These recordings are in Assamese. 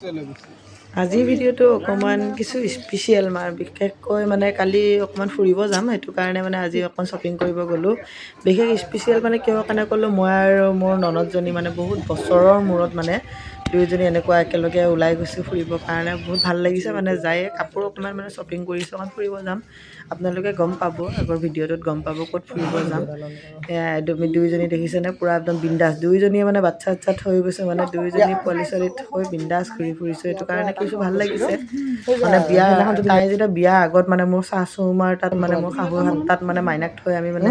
আজিৰ ভিডিঅ'টো অকণমান কিছু স্পেচিয়েল বিশেষকৈ মানে কালি অকণমান ফুৰিব যাম সেইটো কাৰণে মানে আজি অকণমান শ্বপিং কৰিব গ'লোঁ বিশেষ স্পেচিয়েল মানে কিহৰ কাৰণে ক'লোঁ মই আৰু মোৰ ননদজনী মানে বহুত বছৰৰ মূৰত মানে দুয়োজনী এনেকুৱা একেলগে ওলাই গৈছোঁ ফুৰিবৰ কাৰণে বহুত ভাল লাগিছে মানে যায়ে কাপোৰ অকণমান মানে শ্বপিং কৰিছোঁ অকণমান ফুৰিব যাম আপোনালোকে গম পাব আগৰ ভিডিঅ'টোত গম পাব ক'ত ফুৰিব যাম দুয়োজনী দেখিছেনে পূৰা একদম বিন্দাছ দুয়োজনীয়ে মানে বাচ্ছা চাচ্ছা থৈ গৈছে মানে দুয়োজনী পোৱালি ছোৱালী থৈ বিন্দাছ ঘূৰি ফুৰিছোঁ সেইটো কাৰণে কিছু ভাল লাগিছে মানে বিয়া তাই যেতিয়া বিয়া আগত মানে মোৰ শাশুমাৰ তাত মানে মোৰ শাহুৰ তাত মানে মাইনাক থৈ আমি মানে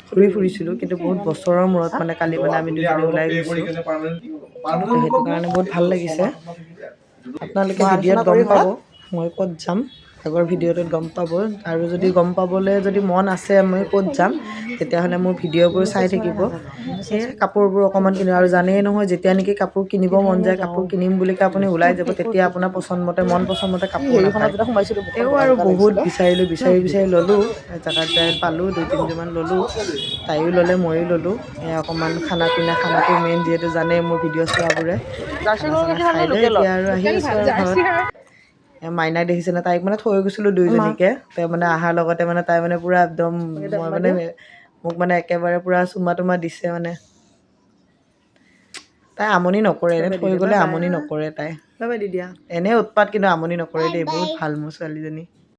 ঘূৰি ফুৰিছিলোঁ কিন্তু বহুত বছৰৰ মূৰত মানে কালি মানে আমি দুজনী ওলাই গৈছোঁ সেইটো কাৰণে বহুত ভাল লাগিছে আপোনালোকে ভিডিঅ'ত গম পাব মই ক'ত যাম আগৰ ভিডিঅ'টোত গম পাব আৰু যদি গম পাবলৈ যদি মন আছে মই ক'ত যাম তেতিয়াহ'লে মোৰ ভিডিঅ'বোৰ চাই থাকিব সেয়ে কাপোৰবোৰ অকণমান কিনো আৰু জানেই নহয় যেতিয়া নেকি কাপোৰ কিনিব মন যায় কাপোৰ কিনিম বুলিকে আপুনি ওলাই যাব তেতিয়া আপোনাৰ পচন্দমতে মন পচন্দমতে কাপোৰ নাপায় তেও আৰু বহুত বিচাৰি বিচাৰি ল'লোঁ জেগাত যাই পালোঁ 2-3যোৰমান ল'লোঁ তাইও ল'লে ময়ো ল'লোঁ অকণমান খানাটো মেইন যিহেতু জানেই মোৰ ভিডিঅ' চোৱাবোৰে খাই লৈ এতিয়া আৰু আহি আছোঁ আৰু ঘৰত মাইনাক দেখিছেনে তাইক মানে থৈ গৈছিলোঁ দুয়োজনীকে তেওঁ মানে অহাৰ লগতে মানে তাই মানে পূৰা একদম মই মানে মোক মানে একেবাৰে পূৰা চুমা তোমা দিছে মানে তাই আমনি নকৰে এনে থৈ গ'লে আমনি নকৰে তাই এনেই উৎপাত কিন্তু আমনি নকৰে দেই বহুত ভাল মোৰ ছোৱালীজনী